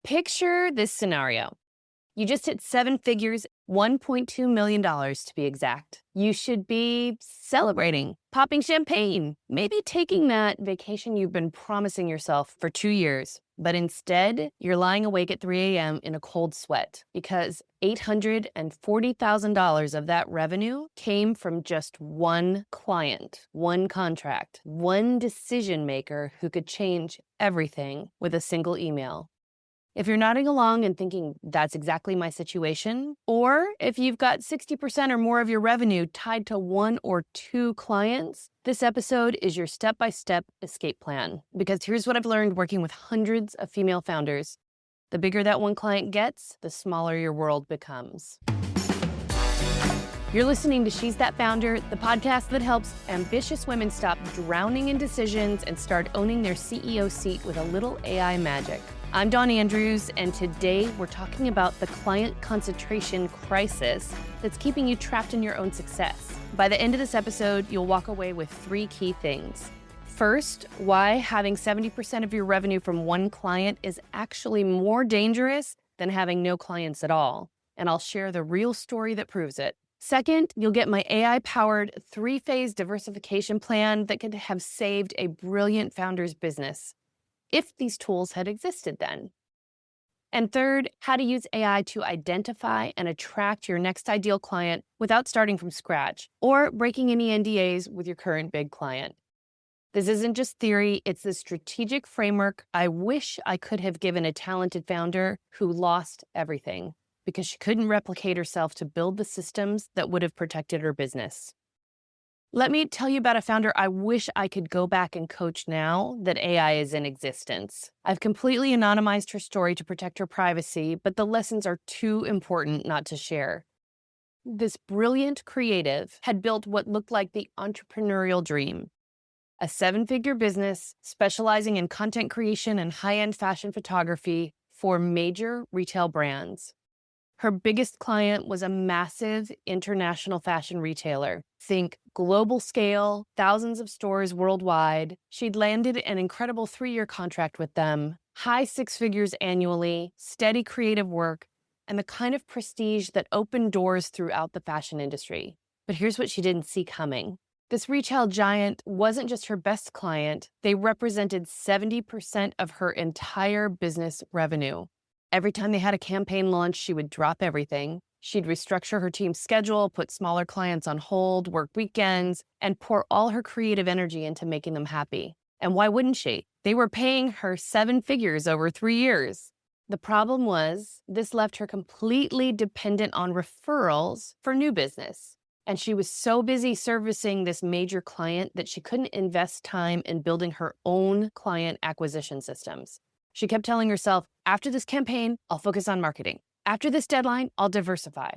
Picture this scenario. You just hit seven figures, $1.2 million to be exact. You should be celebrating, popping champagne, maybe taking that vacation you've been promising yourself for 2 years. But instead, you're lying awake at 3 a.m. in a cold sweat because $840,000 of that revenue came from just one client, one contract, one decision maker who could change everything with a single email. If you're nodding along and thinking that's exactly my situation, or if you've got 60% or more of your revenue tied to one or two clients, this episode is your step-by-step escape plan. Because here's what I've learned working with hundreds of female founders. The bigger that one client gets, the smaller your world becomes. You're listening to She's That Founder, the podcast that helps ambitious women stop drowning in decisions and start owning their CEO seat with a little AI magic. I'm Dawn Andrews, and today we're talking about the client concentration crisis that's keeping you trapped in your own success. By the end of this episode, you'll walk away with three key things. First, why having 70% of your revenue from one client is actually more dangerous than having no clients at all. And I'll share the real story that proves it. Second, you'll get my AI-powered three-phase diversification plan that could have saved a brilliant founder's business, if these tools had existed then. And third, how to use AI to identify and attract your next ideal client without starting from scratch or breaking any NDAs with your current big client. This isn't just theory, it's the strategic framework I wish I could have given a talented founder who lost everything because she couldn't replicate herself to build the systems that would have protected her business. Let me tell you about a founder I wish I could go back and coach now that AI is in existence. I've completely anonymized her story to protect her privacy, but the lessons are too important not to share. This brilliant creative had built what looked like the entrepreneurial dream. A seven-figure business specializing in content creation and high-end fashion photography for major retail brands. Her biggest client was a massive international fashion retailer. Think global scale, thousands of stores worldwide. She'd landed an incredible 3-year contract with them, high six figures annually, steady creative work, and the kind of prestige that opened doors throughout the fashion industry. But here's what she didn't see coming. This retail giant wasn't just her best client, they represented 70% of her entire business revenue. Every time they had a campaign launch, she would drop everything. She'd restructure her team's schedule, put smaller clients on hold, work weekends, and pour all her creative energy into making them happy. And why wouldn't she? They were paying her 7 figures over 3 years. The problem was, this left her completely dependent on referrals for new business. And she was so busy servicing this major client that she couldn't invest time in building her own client acquisition systems. She kept telling herself, after this campaign, I'll focus on marketing. After this deadline, I'll diversify.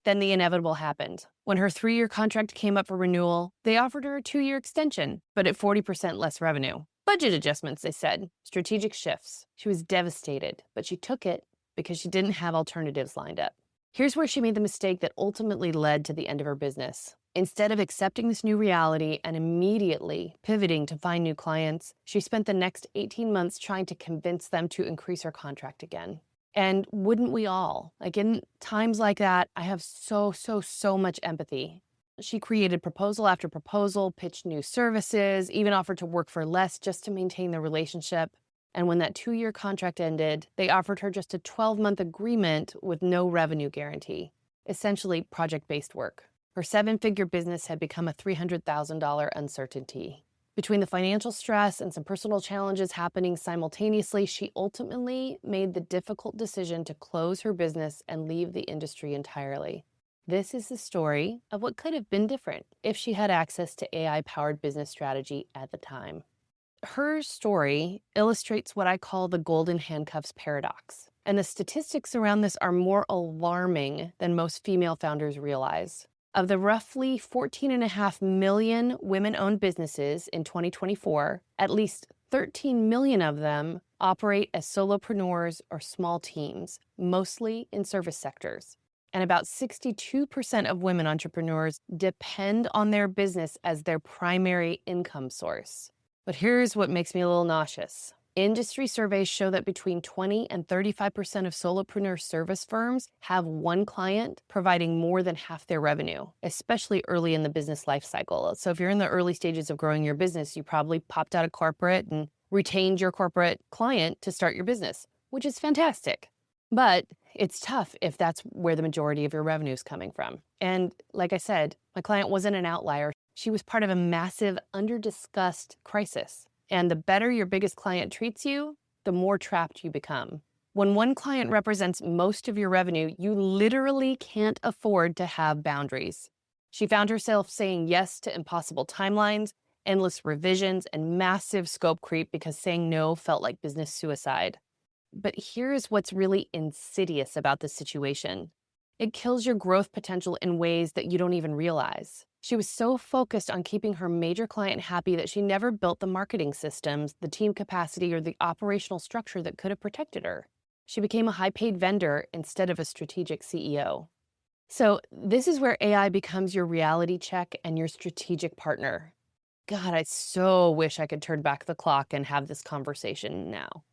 Then the inevitable happened. When her 3-year contract came up for renewal, they offered her a 2-year extension, but at 40% less revenue. Budget adjustments, they said. Strategic shifts. She was devastated, but she took it because she didn't have alternatives lined up. Here's where she made the mistake that ultimately led to the end of her business. Instead of accepting this new reality and immediately pivoting to find new clients, she spent the next 18 months trying to convince them to increase her contract again. And wouldn't we all? Like in times like that, I have so much empathy. She created proposal after proposal, pitched new services, even offered to work for less just to maintain the relationship. And when that 2-year contract ended, they offered her just a 12-month agreement with no revenue guarantee, essentially project-based work. Her 7-figure business had become a $300,000 uncertainty. Between the financial stress and some personal challenges happening simultaneously, she ultimately made the difficult decision to close her business and leave the industry entirely. This is the story of what could have been different if she had access to AI-powered business strategy at the time. Her story illustrates what I call the golden handcuffs paradox, and the statistics around this are more alarming than most female founders realize. Of the roughly 14.5 million women-owned businesses in 2024, at least 13 million of them operate as solopreneurs or small teams, mostly in service sectors. And about 62% of women entrepreneurs depend on their business as their primary income source. But here's what makes me a little nauseous. Industry surveys show that between 20 and 35% of solopreneur service firms have one client providing more than half their revenue, especially early in the business life cycle. So if you're in the early stages of growing your business, you probably popped out of corporate and retained your corporate client to start your business, which is fantastic. But it's tough if that's where the majority of your revenue is coming from. And like I said, my client wasn't an outlier. She was part of a massive, under-discussed crisis. And the better your biggest client treats you, the more trapped you become. When one client represents most of your revenue, you literally can't afford to have boundaries. She found herself saying yes to impossible timelines, endless revisions, and massive scope creep because saying no felt like business suicide. But here's what's really insidious about this situation. It kills your growth potential in ways that you don't even realize. She was so focused on keeping her major client happy that she never built the marketing systems, the team capacity, or the operational structure that could have protected her. She became a high-paid vendor instead of a strategic CEO. So this is where AI becomes your reality check and your strategic partner. God, I so wish I could turn back the clock and have this conversation now.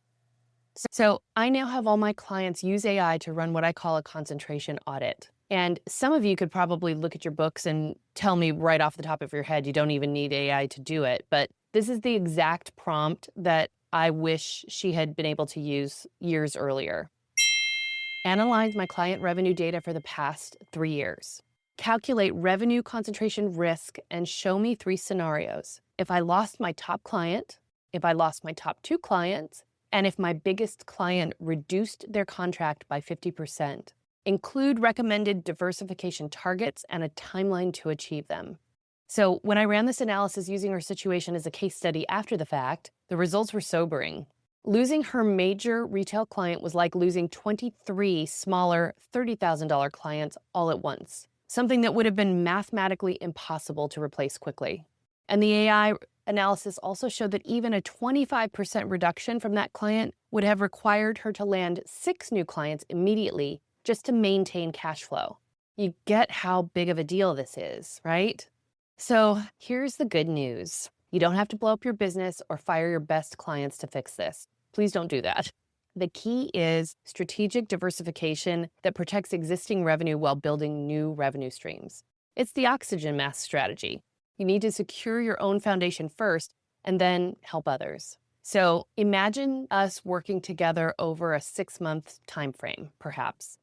So I now have all my clients use AI to run what I call a concentration audit. And some of you could probably look at your books and tell me right off the top of your head, you don't even need AI to do it. But this is the exact prompt that I wish she had been able to use years earlier. Analyze my client revenue data for the past 3 years. Calculate revenue concentration risk and show me 3 scenarios. If I lost my top client, if I lost my top 2 clients, and if my biggest client reduced their contract by 50%. Include recommended diversification targets and a timeline to achieve them. So when I ran this analysis using her situation as a case study after the fact, the results were sobering. Losing her major retail client was like losing 23 smaller $30,000 clients all at once, something that would have been mathematically impossible to replace quickly. And the AI analysis also showed that even a 25% reduction from that client would have required her to land 6 new clients immediately just to maintain cash flow. You get how big of a deal this is, right? So here's the good news. You don't have to blow up your business or fire your best clients to fix this. Please don't do that. The key is strategic diversification that protects existing revenue while building new revenue streams. It's the oxygen mask strategy. You need to secure your own foundation first and then help others. So imagine us working together over a 6-month time frame, perhaps.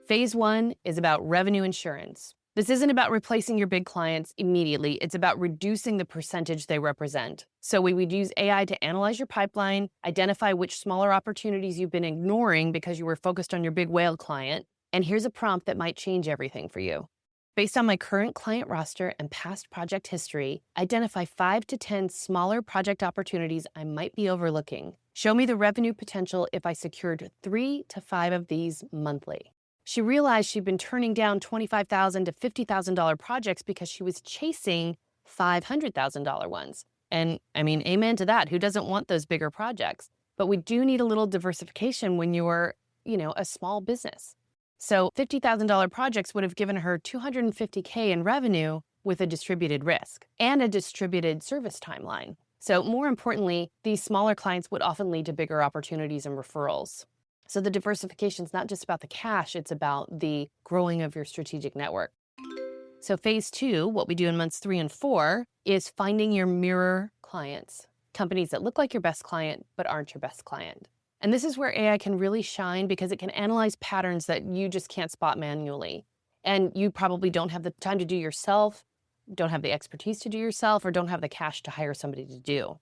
Phase 1 is about revenue insurance. This isn't about replacing your big clients immediately. It's about reducing the percentage they represent. So we would use AI to analyze your pipeline, identify which smaller opportunities you've been ignoring because you were focused on your big whale client. And here's a prompt that might change everything for you. Based on my current client roster and past project history, identify 5 to 10 smaller project opportunities I might be overlooking. Show me the revenue potential if I secured 3 to 5 of these monthly. She realized she'd been turning down $25,000 to $50,000 projects because she was chasing $500,000 ones. And I mean, amen to that. Who doesn't want those bigger projects? But we do need a little diversification when you're, a small business. So $50,000 projects would have given her $250K in revenue with a distributed risk and a distributed service timeline. So more importantly, these smaller clients would often lead to bigger opportunities and referrals. So the diversification is not just about the cash, it's about the growing of your strategic network. So phase 2, what we do in months 3 and 4, is finding your mirror clients, companies that look like your best client but aren't your best client. And this is where AI can really shine because it can analyze patterns that you just can't spot manually. And you probably don't have the time to do yourself, don't have the expertise to do yourself, or don't have the cash to hire somebody to do.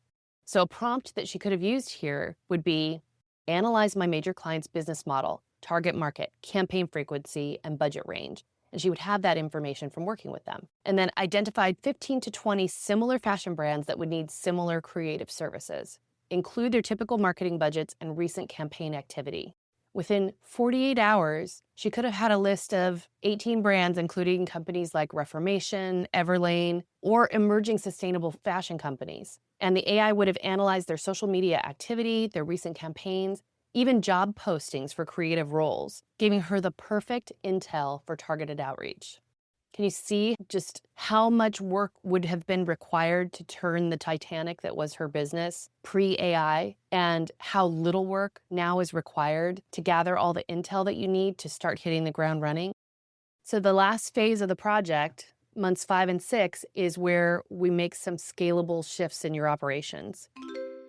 So a prompt that she could have used here would be, analyze my major client's business model, target market, campaign frequency, and budget range. And she would have that information from working with them. And then identified 15 to 20 similar fashion brands that would need similar creative services. Include their typical marketing budgets and recent campaign activity. Within 48 hours, she could have had a list of 18 brands, including companies like Reformation, Everlane, or emerging sustainable fashion companies. And the AI would have analyzed their social media activity, their recent campaigns, even job postings for creative roles, giving her the perfect intel for targeted outreach. Can you see just how much work would have been required to turn the Titanic that was her business pre-AI, and how little work now is required to gather all the intel that you need to start hitting the ground running? So the last phase of the project, months 5 and 6, is where we make some scalable shifts in your operations.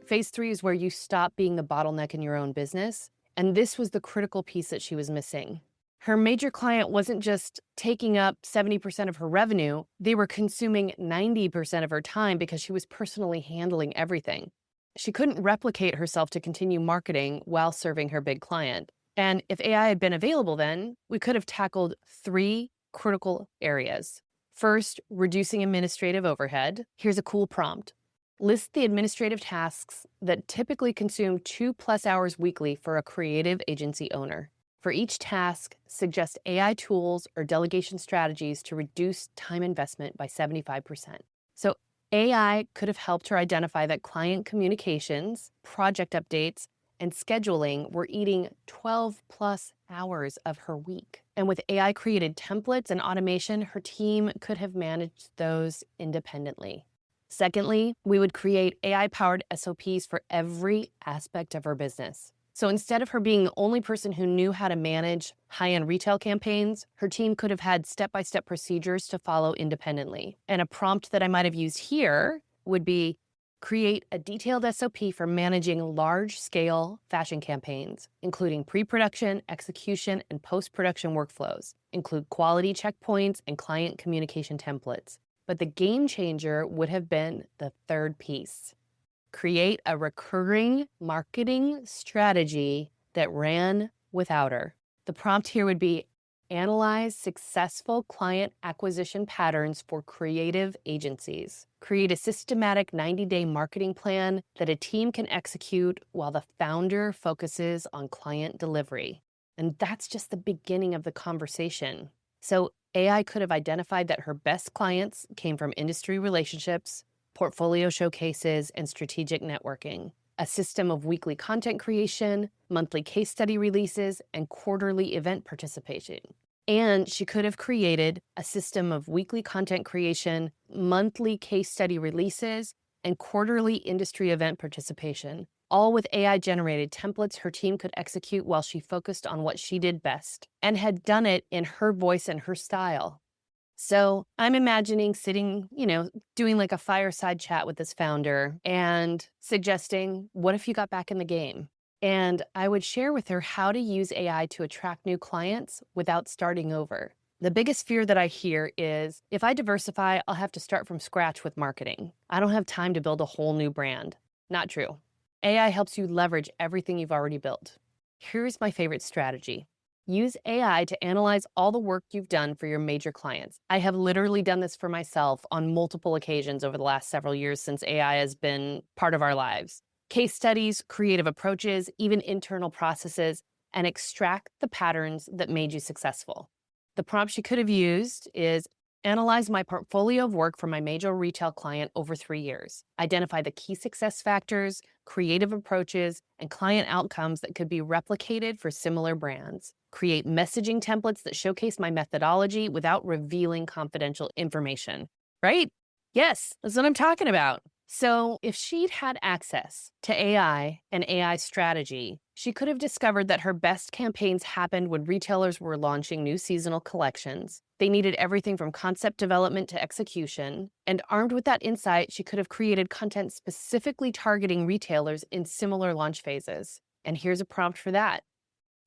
Phase 3 is where you stop being the bottleneck in your own business. And this was the critical piece that she was missing. Her major client wasn't just taking up 70% of her revenue, they were consuming 90% of her time because she was personally handling everything. She couldn't replicate herself to continue marketing while serving her big client. And if AI had been available then, we could have tackled 3 critical areas. First, reducing administrative overhead. Here's a cool prompt. List the administrative tasks that typically consume 2+ hours weekly for a creative agency owner. For each task, suggest AI tools or delegation strategies to reduce time investment by 75%. So AI could have helped her identify that client communications, project updates, and scheduling were eating 12+ hours of her week. And with AI-created templates and automation, her team could have managed those independently. Secondly, we would create AI-powered SOPs for every aspect of her business. So instead of her being the only person who knew how to manage high-end retail campaigns, her team could have had step-by-step procedures to follow independently. And a prompt that I might have used here would be, create a detailed SOP for managing large-scale fashion campaigns, including pre-production, execution, and post-production workflows. Include quality checkpoints and client communication templates. But the game changer would have been the third piece. Create a recurring marketing strategy that ran without her. The prompt here would be, analyze successful client acquisition patterns for creative agencies. Create a systematic 90-day marketing plan that a team can execute while the founder focuses on client delivery. And that's just the beginning of the conversation. So AI could have identified that her best clients came from industry relationships, portfolio showcases, and strategic networking, a system of weekly content creation, monthly case study releases, and quarterly event participation. And she could have created a system of weekly content creation, monthly case study releases, and quarterly industry event participation, all with AI-generated templates her team could execute while she focused on what she did best, and had done it in her voice and her style. So I'm imagining sitting, doing like a fireside chat with this founder and suggesting, what if you got back in the game? And I would share with her how to use AI to attract new clients without starting over. The biggest fear that I hear is, if I diversify, I'll have to start from scratch with marketing. I don't have time to build a whole new brand. Not true. AI helps you leverage everything you've already built. Here's my favorite strategy. Use AI to analyze all the work you've done for your major clients. I have literally done this for myself on multiple occasions over the last several years since AI has been part of our lives. Case studies, creative approaches, even internal processes, and extract the patterns that made you successful. The prompt she could have used is, analyze my portfolio of work for my major retail client over 3 years. Identify the key success factors, creative approaches, and client outcomes that could be replicated for similar brands. Create messaging templates that showcase my methodology without revealing confidential information. Right? Yes, that's what I'm talking about. So if she'd had access to AI and AI strategy, she could have discovered that her best campaigns happened when retailers were launching new seasonal collections. They needed everything from concept development to execution. And armed with that insight, she could have created content specifically targeting retailers in similar launch phases. And here's a prompt for that.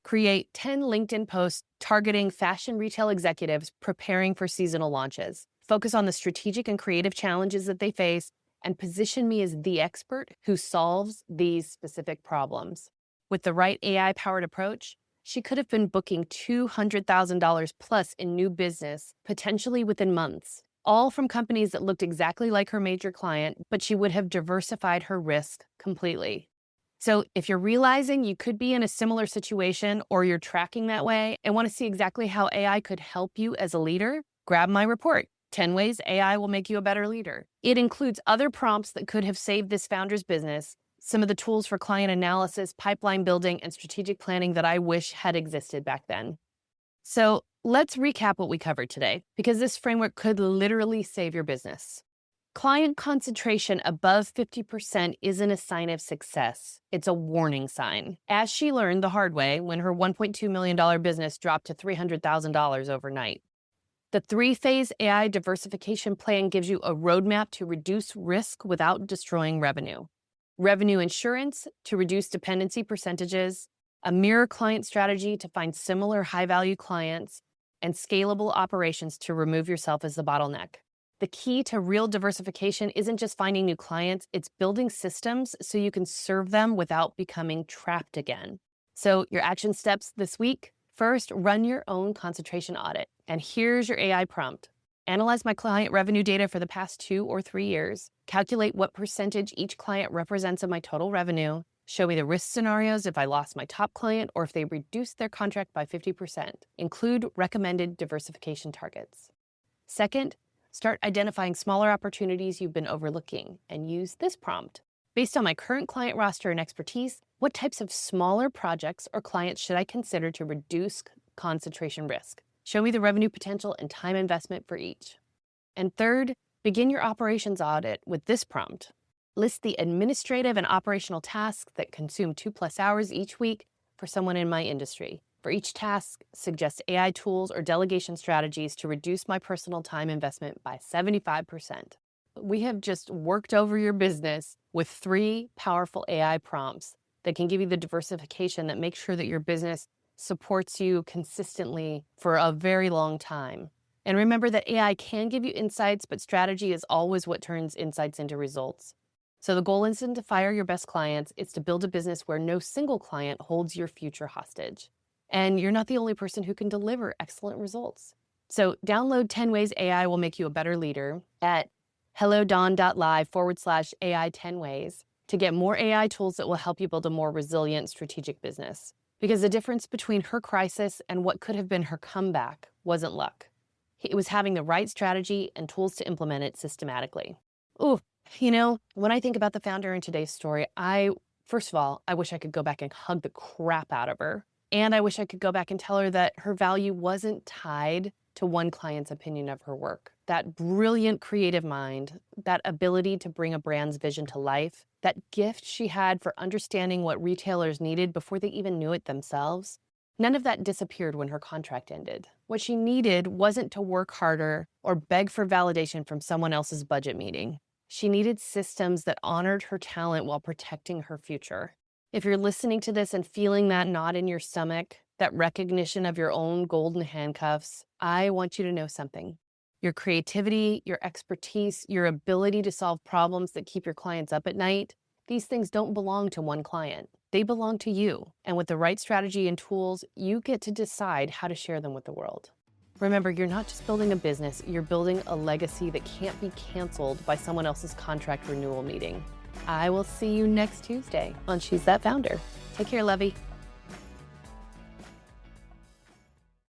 Create 10 LinkedIn posts targeting fashion retail executives preparing for seasonal launches. Focus on the strategic and creative challenges that they face, and position me as the expert who solves these specific problems. With the right AI-powered approach, she could have been booking $200,000 plus in new business, potentially within months, all from companies that looked exactly like her major client, but she would have diversified her risk completely. So if you're realizing you could be in a similar situation, or you're tracking that way and want to see exactly how AI could help you as a leader, grab my report, 10 Ways AI Will Make You a Better Leader. It includes other prompts that could have saved this founder's business, some of the tools for client analysis, pipeline building, and strategic planning that I wish had existed back then. So let's recap what we covered today, because this framework could literally save your business. Client concentration above 50% isn't a sign of success. It's a warning sign, as she learned the hard way when her $1.2 million business dropped to $300,000 overnight. The 3-phase AI diversification plan gives you a roadmap to reduce risk without destroying revenue. Revenue insurance to reduce dependency percentages, a mirror client strategy to find similar high-value clients, and scalable operations to remove yourself as the bottleneck. The key to real diversification isn't just finding new clients, it's building systems so you can serve them without becoming trapped again. So your action steps this week: first, run your own concentration audit. And here's your AI prompt. Analyze my client revenue data for the past 2 or 3 years. Calculate what percentage each client represents of my total revenue. Show me the risk scenarios if I lost my top client or if they reduced their contract by 50%. Include recommended diversification targets. Second, start identifying smaller opportunities you've been overlooking and use this prompt. Based on my current client roster and expertise, what types of smaller projects or clients should I consider to reduce concentration risk? Show me the revenue potential and time investment for each. And third, begin your operations audit with this prompt. List the administrative and operational tasks that consume 2+ hours each week for someone in my industry. For each task, suggest AI tools or delegation strategies to reduce my personal time investment by 75%. We have just worked over your business with 3 powerful AI prompts that can give you the diversification that makes sure that your business supports you consistently for a very long time. And remember that AI can give you insights, but strategy is always what turns insights into results. So the goal isn't to fire your best clients, it's to build a business where no single client holds your future hostage. And you're not the only person who can deliver excellent results. So download 10 Ways AI Will Make You a Better Leader at hellodon.live/AI 10 Ways to get more AI tools that will help you build a more resilient strategic business. Because the difference between her crisis and what could have been her comeback wasn't luck. It was having the right strategy and tools to implement it systematically. Ooh, when I think about the founder in today's story, first of all, I wish I could go back and hug the crap out of her. And I wish I could go back and tell her that her value wasn't tied to one client's opinion of her work. That brilliant creative mind, that ability to bring a brand's vision to life, that gift she had for understanding what retailers needed before they even knew it themselves, none of that disappeared when her contract ended. What she needed wasn't to work harder or beg for validation from someone else's budget meeting. She needed systems that honored her talent while protecting her future. If you're listening to this and feeling that knot in your stomach, that recognition of your own golden handcuffs, I want you to know something. Your creativity, your expertise, your ability to solve problems that keep your clients up at night, these things don't belong to one client. They belong to you. And with the right strategy and tools, you get to decide how to share them with the world. Remember, you're not just building a business, you're building a legacy that can't be canceled by someone else's contract renewal meeting. I will see you next Tuesday on She's That Founder. Take care, Levy.